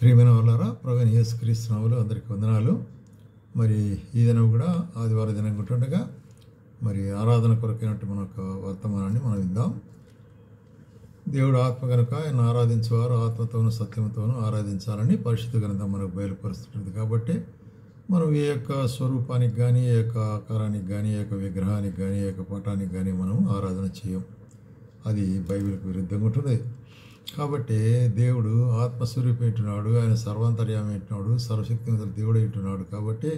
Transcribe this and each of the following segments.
ప్రియమైన వాళ్ళారా, ప్రభువైన యేసుక్రీస్తు నామములో అందరికీ వందనాలు. మరి ఈ దినం కూడా ఆదివారం దినం ఉంటుండగా మరి ఆరాధన కొరకైనట్టు మన యొక్క వర్తమానాన్ని మనం విందాం. దేవుడు ఆత్మ కనుక ఆయన ఆరాధించేవారు ఆత్మతోనూ సత్యంతోనూ ఆరాధించాలని పరిశుద్ధ గ్రంథం మనకు బయలుపరుస్తుంది. కాబట్టి మనం ఏ యొక్క స్వరూపానికి కానీ, ఏ యొక్క ఆకారానికి కానీ, ఏ యొక్క విగ్రహానికి కానీ, ఏ యొక్క పటానికి కానీ మనం ఆరాధన చేయం. అది బైబిల్కి విరుద్ధంగా ఉంటుంది. కాబట్టి దేవుడు ఆత్మస్వరూపం ఏంటున్నాడు, ఆయన సర్వాంతర్యామి ఏంటున్నాడు, సర్వశక్తివంతుల దేవుడు ఏంటున్నాడు. కాబట్టి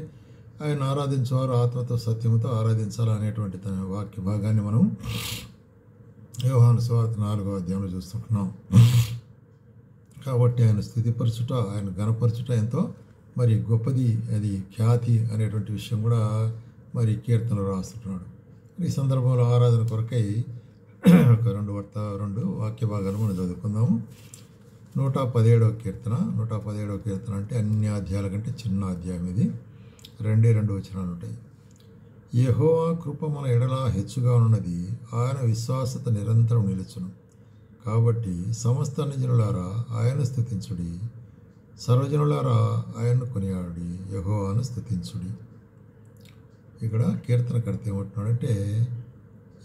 ఆయన ఆరాధించేవారు ఆత్మతో సత్యముతో ఆరాధించాలనేటువంటి తన వాక్య భాగాన్ని మనం యోహాను సువార్త 4వ అధ్యాయంలో చూస్తుంటున్నాం. కాబట్టి ఆయన స్థితిపరచుట, ఆయన ఘనపరచుట ఎంతో మరి గొప్పది, అది ఖ్యాతి అనేటువంటి విషయం కూడా మరి కీర్తనలు రాస్తుంటున్నాడు. ఈ సందర్భంలో ఆరాధన కొరకై ఒక రెండు వాక్య భాగాలు మనం చదువుకుందాము. 117వ కీర్తన అంటే అన్ని అధ్యాయాల కంటే చిన్న అధ్యాయం ఇది. 2 వచనాలు ఉంటాయి. యెహోవా కృప మన ఎడల హెచ్చుగా ఉన్నది, ఆయన విశ్వాసత నిరంతరం నిలుచును. కాబట్టి సమస్త నిజనులారా ఆయన స్తుతించుడి, సర్వజనులారా ఆయన్ను కొనియాడుడి, యెహోవాను స్తుతించుడి. ఇక్కడ కీర్తనకర్త ఏమంటున్నాడంటే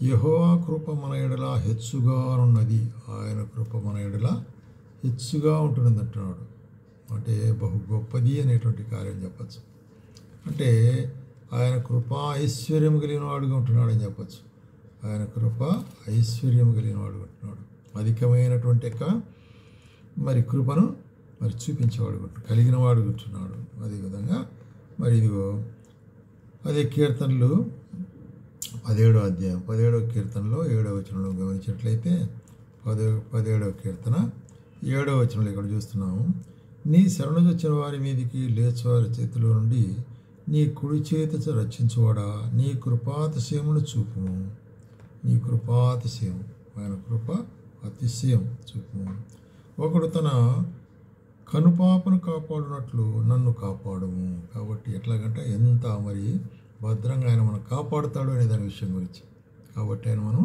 యెహోవా కృప మన ఎడల హెచ్చుగా ఉన్నది, ఆయన కృప మన ఎడల హెచ్చుగా ఉంటున్నది అంటున్నాడు. అంటే బహు గొప్పది అనేటువంటి కార్యం చెప్పచ్చు. అంటే ఆయన కృప ఐశ్వర్యం కలిగిన వాడుగా ఉంటున్నాడు అని చెప్పచ్చు. ఆయన కృప ఐశ్వర్యం కలిగిన వాడుగా ఉంటున్నాడు. అధికమైనటువంటి యొక్క మరి కృపను మరి చూపించేవాడు కలిగిన వాడు ఉంటున్నాడు. అదేవిధంగా మరి ఇదిగో అదే కీర్తనలు 17వ అధ్యాయం 17వ కీర్తనలో 7వ వచనంలో గమనించినట్లయితే 17వ కీర్తన 7వ వచనంలో ఇక్కడ చూస్తున్నాము. నీ శరణు వచ్చిన వారి మీదికి లేచువారి చేతిలో నుండి నీ కుడి చేతితో రక్షించువాడా, నీ కృపాతిశయమును చూపుము. నీ కృపాతిశయం, ఆయన కృప అతిశయం చూపుము. ఒకడు తన కనుపాపను కాపాడునట్లు నన్ను కాపాడుము. కాబట్టి ఎట్లాగంటే ఎంత మరి భద్రంగా ఆయన మనం కాపాడుతాడు అనే దాని విషయం గురించి. కాబట్టి ఆయన మనం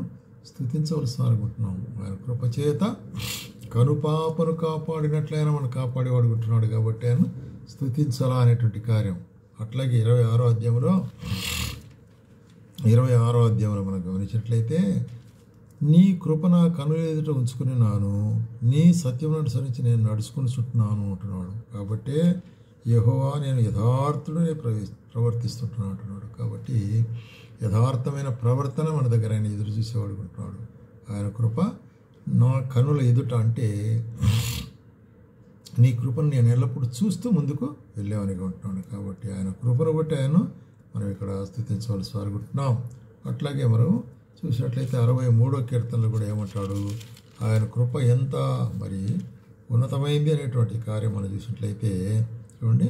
స్తుతించవలసిన అనుకుంటున్నాం. ఆయన కృపచేత కనుపాపను కాపాడినట్లు ఆయన మనం కాపాడేవాడుకుంటున్నాడు. కాబట్టి ఆయన స్తుతించాలా అనేటువంటి కార్యం. అట్లాగే 26వ అధ్యాయంలో మనం గమనించినట్లయితే నీ కృప నా కనుల ఎదుట ఉంచుకుని నాను, నీ సత్యమును అనుసరించి నేను నడుచుకుని చుట్టున్నాను అంటున్నాడు. కాబట్టి యెహోవా నేను యథార్థుడునే ప్రవర్తిస్తుంటున్నాను అంటున్నాడు. కాబట్టి యథార్థమైన ప్రవర్తన మన దగ్గర ఆయన ఎదురు చూసేవాడు ఉంటున్నాడు. ఆయన కృప నా కనుల ఎదుట అంటే నీ కృపను నేను ఎల్లప్పుడూ చూస్తూ ముందుకు వెళ్ళేవానిగా ఉంటున్నాను. కాబట్టి ఆయన కృపను బట్టి ఆయన మనం ఇక్కడ స్తుతించవలసి వారుకుంటున్నాం. అట్లాగే మనం చూసినట్లయితే 63వ కీర్తనలో కూడా ఏమంటాడు, ఆయన కృప ఎంత మరి ఉన్నతమైంది అనేటువంటి కార్యం మనం చూసినట్లయితే చూడండి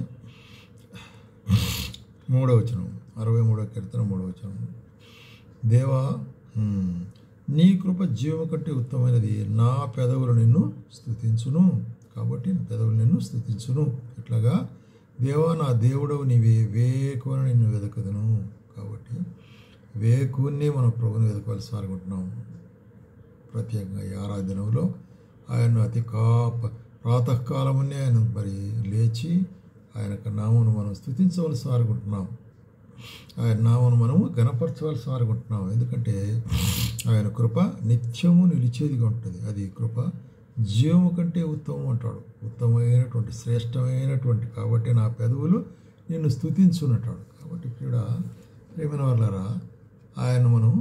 3వ వచనం 63వ కీర్తన 3వ వచనం. దేవా నీ కృప జీవము కంటే ఉత్తమమైనది, నా పెదవులు నిన్ను స్తుతించును. కాబట్టి పెదవులు నిన్ను స్తుతించును. ఇట్లాగా దేవా నా దేవుడవు నీవే, వేకువన నిన్ను వెదకదును. కాబట్టి వేకువనే మనం ప్రభుని వెతకవలసి అనుకుంటున్నాం. ప్రత్యేకంగా ఈ ఆరాధనలో ఆయన ప్రాతకాలమునే ఆయన మరి లేచి ఆయన యొక్క నామమును మనం స్తుతించవలసి అనుకుంటున్నాం. ఆయన నామమును మనము ఘనపరచవలసి అనుకుంటున్నాం. ఎందుకంటే ఆయన కృప నిత్యము నిలిచేదిగా ఉంటుంది. అది కృప జీవము కంటే ఉత్తమం అంటాడు. ఉత్తమమైనటువంటి శ్రేష్టమైనటువంటి. కాబట్టి నా పెదవులు నిన్ను స్తుతించునంటాడు. కాబట్టి ప్రియమైన వాళ్ళారా, ఆయన మనం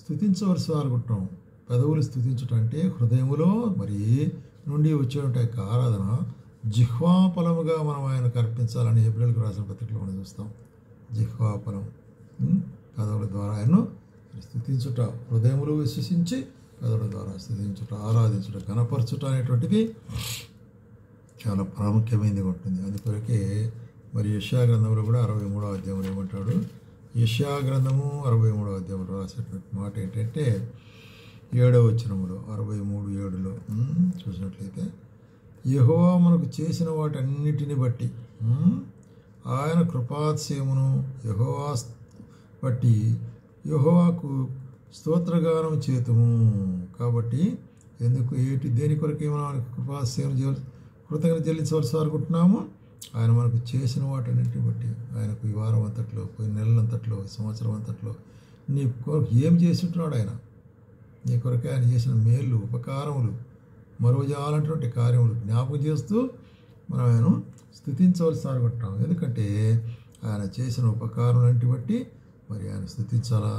స్తుతించవలసి అనుకుంటున్నాం. పెదవులు స్తుతించటం అంటే హృదయములో మరి నుండి వచ్చేటువంటి యొక్క ఆరాధన జిహ్వాఫలముగా మనం ఆయనకు అర్పించాలని హెబ్రీయులకు రాసిన పత్రికలో మనం చూస్తాం. జిహ్వాఫలం పెదవుల ద్వారా ఆయన్ను స్తుతించుట, హృదయములు విశ్వసించి పెదవుల ద్వారా స్తుతించుట, ఆరాధించుట, ఘనపరచుట అనేటువంటిది చాలా ప్రాముఖ్యమైనది ఉంటుంది. అందుకొరకే మరి యెషయా గ్రంథంలో కూడా 63వ అధ్యాయంలో ఏమంటాడు, యెషయా గ్రంథము 63వ అధ్యాయంలో రాసేటువంటి మాట ఏంటంటే 7వ వచనములో 63:7లో చూసినట్లయితే యెహోవా మనకు చేసిన వాటన్నిటిని బట్టి ఆయన కృపాతిశయమును యెహోవా బట్టి యెహోవాకు స్తోత్రగానం చేతుము. కాబట్టి ఎందుకు దేని కొరకు మనం కృపాతిశయం కృతజ్ఞత చెల్లించవలసి అనుకుంటున్నాము. ఆయన మనకు చేసిన వాటన్నిటిని బట్టి, ఆయనకు ఈ వారం అంతట్లో, పోయిన నెలలంతట్లో, సంవత్సరం అంతట్లో నీ కొరకు ఏం చేస్తుంటున్నాడు ఆయన. నీ కొరకే ఆయన చేసిన మేళ్ళు, ఉపకారములు, మరువజాలంటువంటి కార్యములు జ్ఞాపకం చేస్తూ మనం ఆయన స్తుతించవలసి అనుకుంటున్నాం. ఎందుకంటే ఆయన చేసిన ఉపకారాలంటి బట్టి మరి ఆయన స్తుతించాలా.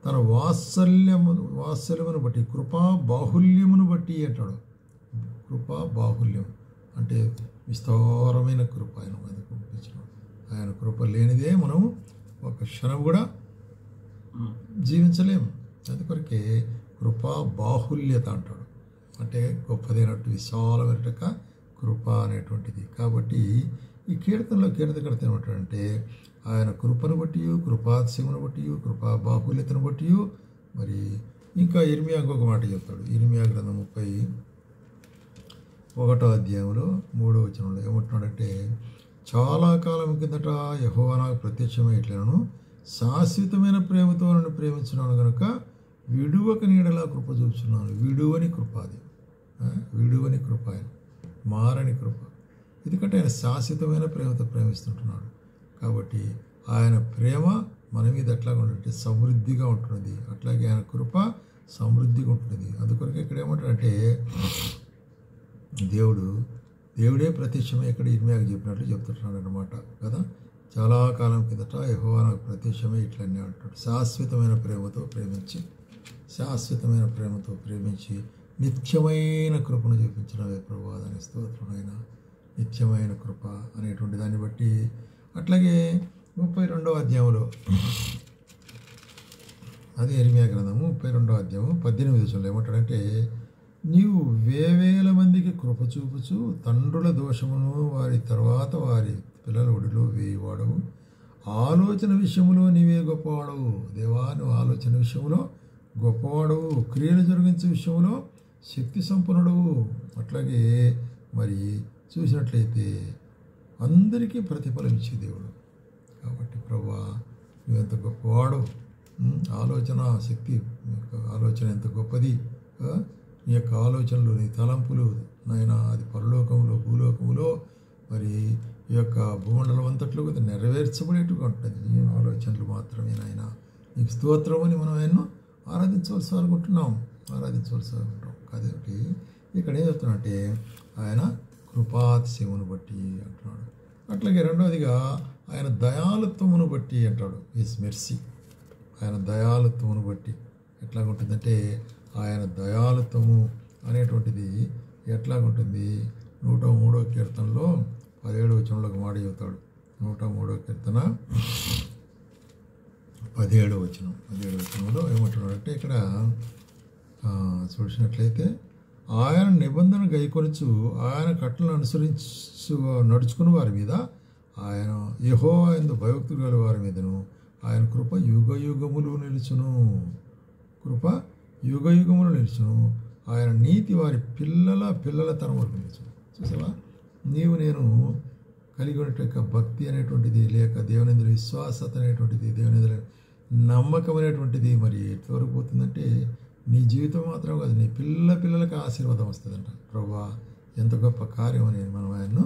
తన వాత్సల్యమును బట్టి, కృపా బాహుల్యమును బట్టి అంటాడు. కృపా బాహుల్యం అంటే విస్తారమైన కృప ఆయన మనకు పంపించినాడు. ఆయన కృప లేనిదే మనం ఒక క్షణం కూడా జీవించలేము. అందుకొరకే కృపా బాహుల్యత అంటాడు. అంటే గొప్పదైనట్టు విశాలమైన కృప అనేటువంటిది. కాబట్టి ఈ కీర్తనకర్త ఏమంటాడంటే ఆయన కృపను బట్టి, కృపాతిశయమును బట్టి, కృపా బాహుల్యతను బట్టి, మరి ఇంకా ఇర్మియా ఇంకొక మాట చెప్తాడు. ఇర్మియా గ్రంథం 31వ అధ్యాయంలో 3వ వచనంలో ఏమంటున్నాడంటే, చాలా కాలం కిందట యెహోవా నాకు ప్రత్యక్షమై ఇట్లను, శాశ్వతమైన ప్రేమతో నన్ను ప్రేమించున్నాను కనుక విడువక నీడలా కృప చూపుచున్నాను. విడువని కృప, అది విడువని కృప, ఆయన మారని కృప. ఎందుకంటే ఆయన శాశ్వతమైన ప్రేమతో ప్రేమిస్తుంటున్నాడు. కాబట్టి ఆయన ప్రేమ మన మీద ఎట్లాగా ఉంటుంది, సమృద్ధిగా ఉంటున్నది. అట్లాగే ఆయన కృప సమృద్ధిగా ఉంటుంది. అందుకొరకు ఇక్కడ ఏమంటాడంటే దేవుడే ప్రత్యక్షమై ఇక్కడ ఇర్మియాకు చెప్పినట్లు చెప్తుంటున్నాడు అనమాట కదా. చాలా కాలం కిందట యెహోవా నాకు ప్రత్యక్షమై ఇట్లనే అంటాడు, శాశ్వతమైన ప్రేమతో ప్రేమించి నిత్యమైన కృపను చూపించినవే ప్రభువా, దాని స్తోత్రమైన నిత్యమైన కృప అనేటువంటి దాన్ని బట్టి. అట్లాగే 32వ అధ్యాయంలో, అదే ఇర్మియా గ్రంథము 32వ అధ్యాయము 18వ వచనంలో ఏమంటాడంటే, నీవు వేవేల మందికి కృప చూపుచు తండ్రుల దోషమును వారి తర్వాత వారి పిల్లల ఒడిలో వేయవాడవు, ఆలోచన విషయంలో నీవే గొప్పవాడవు. దేవా, నువ్వు ఆలోచన విషయంలో గొప్పవాడవు, క్రియలు జరిగించే విషయంలో శక్తి సంపన్నుడవు. అట్లాగే మరి చూసినట్లయితే అందరికీ ప్రతిఫలం ఇచ్చే దేవుడు. కాబట్టి ప్రభువా, నువ్వెంత గొప్పవాడు, ఆలోచన శక్తి, ఆలోచన ఎంత గొప్పది. నీ యొక్క ఆలోచనలు, నీ తలంపులు నాయన, అది పరలోకములో భూలోకములో మరి ఈ యొక్క భూమండలం అంతట్లో కూడా నెరవేర్చబడేట్టుగా ఉంటుంది. నీ ఆలోచనలు మాత్రమే నాయన. నీకు స్తోత్రమని మనం ఎన్నో ఆరాధించవలసి అనుకుంటున్నాం. కాబట్టి ఇక్కడ ఏం చెప్తున్నా ఆయన కృపాతిశయమును బట్టి అంటున్నాడు. అట్లాగే రెండవదిగా ఆయన దయాళుత్వమును బట్టి అంటాడు. హిస్ మెర్సీ, ఆయన దయాళుత్వమును బట్టి ఎట్లాగుంటుందంటే, ఆయన దయాళుత్వము అనేటువంటిది ఎట్లాగుంటుంది. 103వ కీర్తనలో 17వ వచనంలో ఒక మాట చెబుతాడు. 103వ కీర్తన 17వ వచనంలో ఏమంటున్నాడంటే, ఇక్కడ చూసినట్లయితే, ఆయన నిబంధన గైకొనుచు ఆయన కట్టలను నడుచుకుని వారి మీద, ఆయన యెహోవా యందు భయభక్తులు గల వారి మీదను ఆయన కృప యుగయుగములు నిలుచును. ఆయన నీతి వారి పిల్లల తరం వరకు నిలుచును. చూసావా, నీవు నేను కలిగి ఉన్నట్టు భక్తి అనేటువంటిది, లేక దేవుని విశ్వాసత అనేటువంటిది, దేవుని నమ్మకం అనేటువంటిది మరి ఎంతవరకు పోతుందంటే, నీ జీవితం మాత్రం కాదు, నీ పిల్లలకి ఆశీర్వాదం వస్తుందంట. ప్రభువా, ఎంత గొప్ప కార్యం అని మనం ఆయన్ను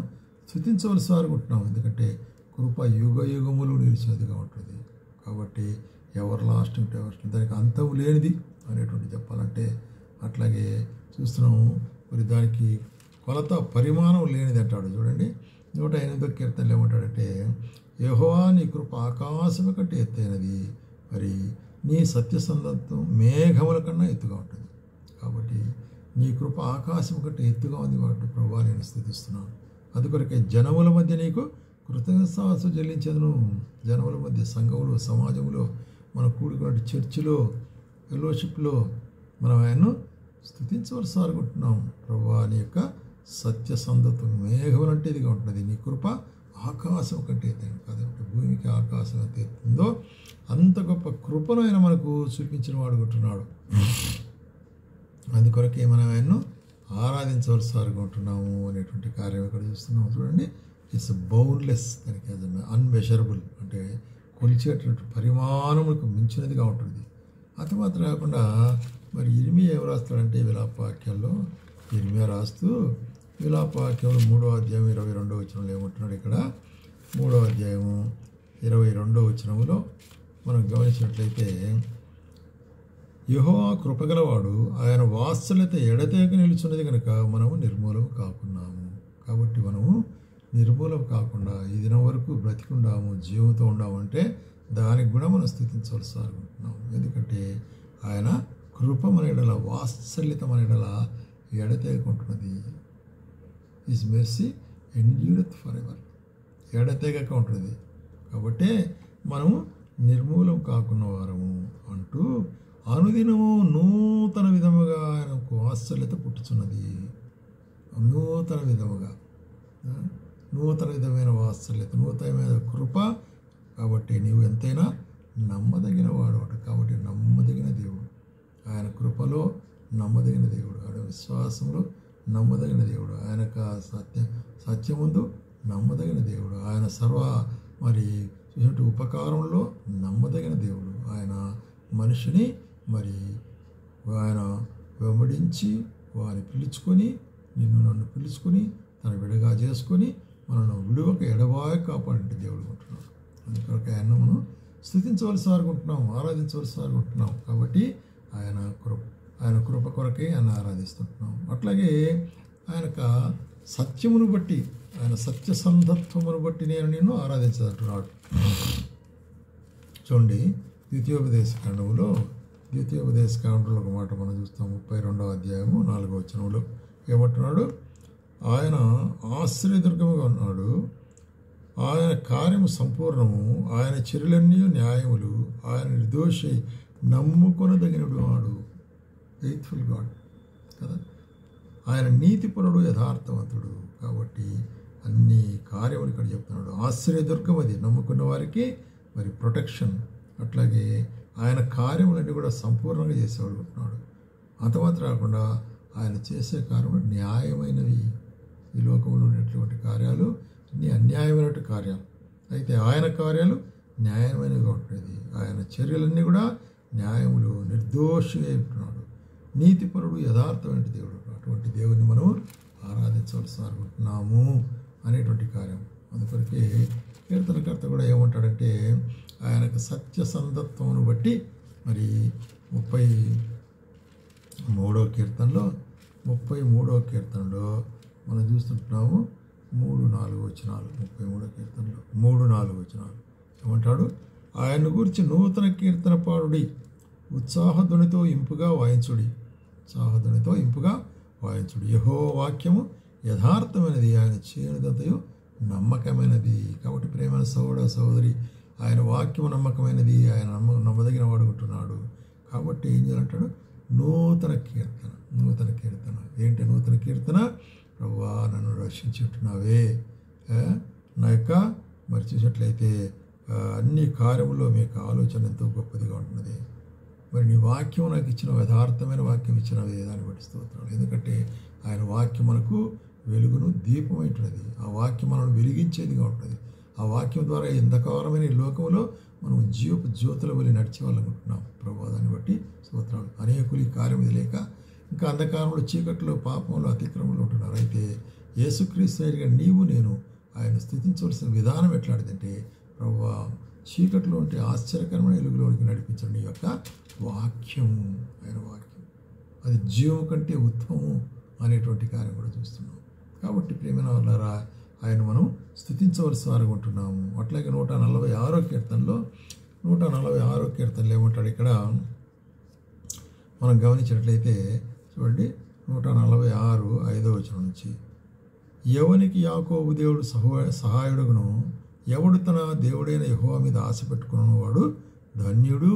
స్తుతించవలసి అనుకుంటున్నాం. ఎందుకంటే కృప యుగయుగములు నిలిచినదిగా ఉంటుంది. కాబట్టి ఎవరు లాస్టింగ్ దానికి అంతం లేనిది అనేటువంటి చెప్పాలంటే, అట్లాగే చూస్తున్నాము. మరి దానికి కొలత పరిమాణం లేనిది అంటాడు. చూడండి, 108వ కీర్తనలు ఏమంటాడంటే, యెహోవా నీ కృప ఆకాశము కంటే ఎత్తైనది, మరి నీ సత్యసంధత్వం మేఘముల కన్నా ఎత్తుగా ఉంటుంది. కాబట్టి నీ కృప ఆకాశం కంటే ఎత్తుగా ఉంది కాబట్టి ప్రభువా, నేను స్తుతిస్తున్నాను. అందుకొరకే జనముల మధ్య నీకు కృతజ్ఞతాస్తుతులు చెల్లించేదను. జనముల మధ్య, సంఘములో, సమాజంలో, మనం కూడుకున్న చర్చిలో, ఫెలోషిప్లో మనం ఆయన్ను స్తుతించవలసి అనుకుంటున్నాం. ప్రభువా, నీ యొక్క సత్యసంధత్వం మేఘములు అంటే ఇదిగా ఉంటుంది. నీ కృప ఆకాశం కంటే ఎత్తైనది. కాబట్టి భూమికి ఆకాశం ఎంత ఎత్తుందో అంత గొప్ప కృపను ఆయన మనకు చూపించిన వాడుకుంటున్నాడు. అందుకొరకే మనం ఆయన్ను ఆరాధించవలసి అనుకుంటున్నాము అనేటువంటి కార్యం ఇక్కడ చూస్తున్నాము. చూడండి, ఇట్స్ బౌండ్లెస్, దానికి అన్మెషరబుల్, అంటే కొలిచేటువంటి పరిమాణములకు మించినదిగా ఉంటుంది. అది మాత్రం కాకుండా మరి ఇర్మియా ఏం రాస్తాడంటే, విలాప వాక్యాల్లో ఇర్మియా రాస్తూ విలాపవాక్యములు 3వ అధ్యాయం 22వ వచనంలో ఏమంటున్నాడు ఇక్కడ? 3వ అధ్యాయము 22వ వచనములో మనం గమనించినట్లయితే, యెహోవా కృపగలవాడు, ఆయన వాత్సల్యత ఎడతెగక నిలుచున్నది కనుక మనము నిర్మూలం కాకున్నాము. కాబట్టి మనము నిర్మూలం కాకుండా ఈ దినం వరకు బ్రతికుండాము, జీవంతో ఉండామంటే దానికి కూడా మనం స్థుతించవలసి అనుకుంటున్నాము. ఎందుకంటే ఆయన కృప మన ఎడల, వాత్సల్యత మన ఎడల ఎడతెగకుంటున్నది. హిస్ మెర్సీ ఎండ్యూరత్ ఫర్ ఎవర్, ఎడతెగక ఉంటుంది. కాబట్టి మనము నిర్మూలం కాకున్న వారము అంటూ అనుదినము నూతన విధముగా ఆయనకు వాత్సల్యత పుట్టుచున్నది. నూతన విధముగా, నూతన విధమైన వాత్సల్యత, నూతనమైన కృప. కాబట్టి నీవు ఎంతైనా నమ్మదగిన వాడు అట. కాబట్టి నమ్మదగిన దేవుడు, ఆయన కృపలో నమ్మదగిన దేవుడు, ఆయన విశ్వాసంలో నమ్మదగిన దేవుడు, ఆయన సత్యముందు నమ్మదగిన దేవుడు, ఆయన సర్వ చూసినట్టు ఉపకారంలో నమ్మదగిన దేవుడు. ఆయన మనిషిని ఆయన వెంబడించి వారిని పిలుచుకొని, నిన్ను నన్ను పిలుచుకొని తన విడగా చేసుకొని మనను విడువక ఎడబాయ కాపాడే దేవుడు ఉంటున్నాడు. అందుకొరకు ఆయన మనం స్థుతించవలసి అనుకుంటున్నాం, ఆరాధించవలసి అనుకుంటున్నాం. కాబట్టి ఆయన కృప కొరకే ఆయన ఆరాధిస్తుంటున్నాం. అట్లాగే ఆయన సత్యమును బట్టి, ఆయన సత్యసంధత్వమును బట్టి నేను నిన్ను ఆరాధించదంటున్నాడు. చూడండి, ద్వితీయోపదేశకాండంలో ఒక మాట మనం చూస్తాం. 32వ అధ్యాయము 4వ వచనంలో ఏమంటున్నాడు? ఆయన ఆశ్రయదుర్గముగా ఉన్నాడు, ఆయన కార్యము సంపూర్ణము, ఆయన చర్యలన్నీ న్యాయములు, ఆయన నిర్దోషి నమ్ముకొనదగినడు వాడు. ఫెయిత్ఫుల్ గాడ్ కదా. ఆయన నీతిపరుడు, యథార్థవంతుడు. కాబట్టి అన్ని కార్యములు ఇక్కడ చెప్తున్నాడు. ఆశ్రయదుర్గం అది నమ్ముకున్న వారికి ప్రొటెక్షన్. అట్లాగే ఆయన కార్యములన్నీ కూడా సంపూర్ణంగా చేసేవాడు ఉంటున్నాడు. అంత మాత్రం కాకుండా ఆయన చేసే కార్యములు న్యాయమైనవి. ఈ లోకంలో ఉండేటువంటి కార్యాలు అన్ని అన్యాయమైనటువంటి కార్యాలు, అయితే ఆయన కార్యాలు న్యాయమైనవిగా ఉంటుంది. ఆయన చర్యలన్నీ కూడా న్యాయములు, నిర్దోషిగా ఉంటున్నాడు. నీతిపరుడు, యథార్థమైన దేవుడు. అటువంటి దేవుని మనం ఆరాధించవలసి అనుకుంటున్నాము అనేటువంటి కార్యం. అందుకొరకే కీర్తనకర్త కూడా ఏమంటాడంటే, ఆయనకు సత్యసంధత్వమును బట్టి 33వ కీర్తనలో మనం చూస్తుంటున్నాము 3-4 వచనాలు. 33వ కీర్తనలో 3-4 వచనాలు ఏమంటాడు? ఆయన గురించి నూతన కీర్తన పాడుడి, ఉత్సాహధ్వనితో ఇంపుగా వాయించుడి. యెహోవా వాక్యము యథార్థమైనది, ఆయన చేయనిదంతయు నమ్మకమైనది. కాబట్టి ప్రేమైన సహోదరి, ఆయన వాక్యము నమ్మకమైనది, ఆయన నమ్మదగిన వాడుకుంటున్నాడు. కాబట్టి ఏం చేయాలంటాడు? నూతన కీర్తన. ఏంటి నూతన కీర్తన? ప్రభువా, నన్ను రక్షించి ఉంటున్నావే, నా యొక్క చూసినట్లయితే అన్ని కార్యముల్లో మీకు ఆలోచన ఎంతో గొప్పదిగా ఉంటున్నది. నీ వాక్యం నాకు ఇచ్చిన యథార్థమైన వాక్యం ఇచ్చినవే, దాన్ని బట్టి స్తోత్రాలు. ఎందుకంటే ఆయన వాక్యం మనకు వెలుగును, దీపమైంటున్నది. ఆ వాక్యం మనల్ని వెలిగించేదిగా ఉంటుంది. ఆ వాక్యం ద్వారా ఎంతకాలమైన ఈ లోకంలో మనం జీవపు జ్యోతుల వల్ల నడిచే వాళ్ళనుకుంటున్నాం. ప్రభు దాన్ని బట్టి స్తోత్రాలు. అనేకులు ఈ కార్యం లేక ఇంకా అంధకారంలో, చీకట్లో, పాపంలో, అతిక్రమంలో ఉంటున్నారు. అయితే యేసుక్రీస్తు నీవు నేను ఆయన స్థుతించవలసిన విధానం ఎట్లాంటిదంటే, ప్రభు చీకట్లో ఉంటే ఆశ్చర్యకరమైన వెలుగులోనికి నడిపించండి నీ యొక్క వాక్యము. ఆయన వాక్యం అది జీవం కంటే ఉత్తమము అనేటువంటి కార్యం కూడా చూస్తున్నాం. కాబట్టి ప్రేమైన వాళ్ళారా, ఆయన మనం స్థుతించవలసి అనుకుంటున్నాము. అట్లాగే 146వ కీర్తనలో ఏమంటాడు ఇక్కడ మనం గమనించినట్లయితే చూడండి, 146 5వ వచనం నుంచి, ఎవనికి యాకోబు దేవుడు సహాయుడుగును, ఎవడు తన దేవుడైన యెహోవా మీద ఆశ పెట్టుకున్న వాడు ధన్యుడు.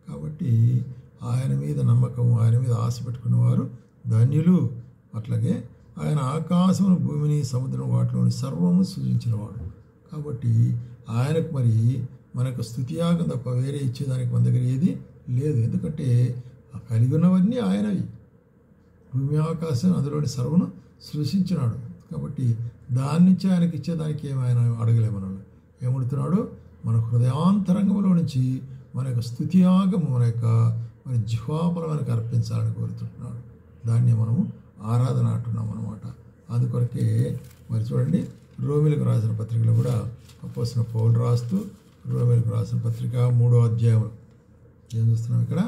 కాబట్టి ఆయన మీద నమ్మకము, ఆయన మీద ఆశ పెట్టుకున్నవారు ధన్యులు. అట్లాగే ఆయన ఆకాశమును, భూమిని, సముద్రం, వాటిలోని సర్వము సృజించినవాడు. కాబట్టి ఆయనకు మనకు స్తుతియాగం తప్ప వేరే ఇచ్చేదానికి మన దగ్గర ఏది లేదు. ఎందుకంటే కలిగి ఉన్నవన్నీ ఆయనవి. భూమి, ఆకాశం, అందులోని సర్వను సృష్టించినాడు. కాబట్టి దాని నుంచి ఆయనకి ఇచ్చేదానికి ఏమైనా అడగలేము. మనం ఏమడుతున్నాడు? మన హృదయాంతరంగంలో నుంచి మన యొక్క స్తుతియాగము, మన జిహ్వాపల మనకు అర్పించాలని కోరుతుంటున్నాడు. దాన్ని మనము ఆరాధన అంటున్నాం అన్నమాట. అందుకొరకే మరి చూడండి రోమిలకు రాసిన పత్రికలో కూడా అపోస్తలుడైన పౌలు రాస్తూ రోమిలకు రాసిన పత్రిక 3వ అధ్యాయం ఏం చూస్తున్నాం ఇక్కడ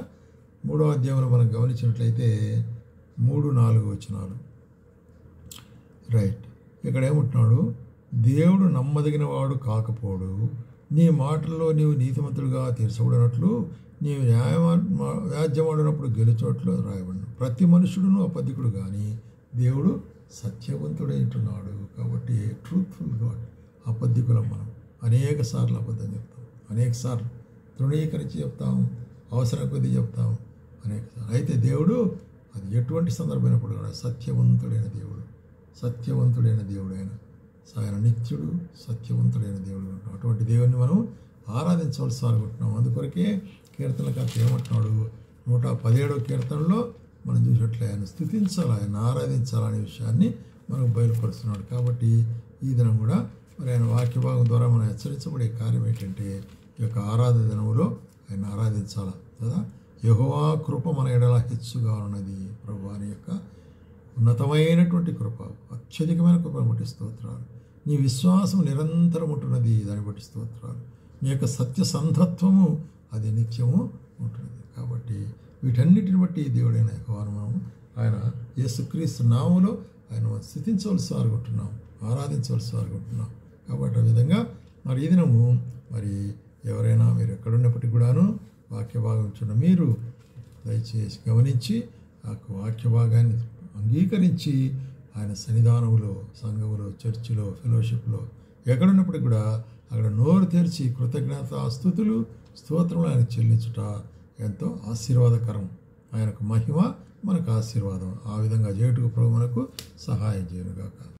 3వ అధ్యాయంలో మనం గమనించినట్లయితే 3-4 వచనాలు రైట్. ఇక్కడ ఏమంటున్నాడు, దేవుడు నమ్మదగిన వాడు కాకపోడు, నీ మాటల్లో నీవు నీతిమంతుడుగా తీర్చబడినట్లు నీవు వ్యాజ్యమాడినప్పుడు గెలుచోట్లు రాయబడిన ప్రతి మనుషుడును అబద్ధికుడు కానీ దేవుడు సత్యవంతుడై ఉంటున్నాడు. కాబట్టి ట్రూత్ఫుల్ గాడ్. అబద్ధికులం మనం అనేక సార్లు అబద్ధం చెప్తాం, అనేక సార్లు తృణీకరించి చెప్తాం, అవసరం కొద్దీ చెప్తాం అనేక సార్లు. అయితే దేవుడు అది ఎటువంటి సందర్భమైనప్పుడు కూడా సత్యవంతుడైన దేవుడు, సత్యవంతుడైన దేవుడు ఆయన నిత్యుడు, సత్యవంతుడైన దేవుడు అంటాం. అటువంటి దేవుడిని మనం ఆరాధించవలసి అనుకుంటున్నాం. అందుకొరకే కీర్తనకర్త ఏమంటున్నాడు, 117వ కీర్తనలో మనం చూసినట్లే ఆయన స్థుతించాలి, ఆయన ఆరాధించాలనే విషయాన్ని మనకు బయలుపరుస్తున్నాడు. కాబట్టి ఈ దినం కూడా మరి ఆయన వాక్య భాగం ద్వారా మనం హెచ్చరించబడే కార్యం ఏంటంటే ఈ యొక్క ఆరాధన దినములో ఆయన ఆరాధించాలి కదా. యెహోవా కృప మన ఎడల హెచ్చుగా ఉన్నది. ప్రభువాని యొక్క ఉన్నతమైనటువంటి కృప, అత్యధికమైన కృపను బట్టి స్తోత్రాలు. నీ విశ్వాసం నిరంతరం ఉంటున్నది, దాన్ని బట్టి స్తోత్రాలు. నీ యొక్క సత్యసంధత్వము అది నిత్యము ఉంటున్నది. కాబట్టి వీటన్నిటిని బట్టి దేవుడైన యెహోవాను మనం ఆయన యేసుక్రీస్తు నామములో ఆయన స్తుతించవలసి అనుకుంటున్నాం, ఆరాధించవలసి అనుకుంటున్నాం. కాబట్టి ఆ విధంగా మరి ఈ దినము మరి ఎవరైనా మీరు ఎక్కడున్నప్పటికీ కూడాను వాక్య భాగం చూడ మీరు దయచేసి గమనించి ఆ వాక్య భాగాన్ని అంగీకరించి ఆయన సన్నిధానములో, సంఘములో, చర్చిలో, ఫెలోషిప్లో ఎక్కడున్నప్పటికీ కూడా అక్కడ నోరు తెరిచి కృతజ్ఞతాస్తుతులు స్తోత్రములు ఆయనకు చెల్లించుట ఎంతో ఆశీర్వాదకరం. ఆయనకు మహిమ, మనకు ఆశీర్వాదం. ఆ విధంగా చేయుటకు ప్రభు మనకు సహాయం చేయనుగాక.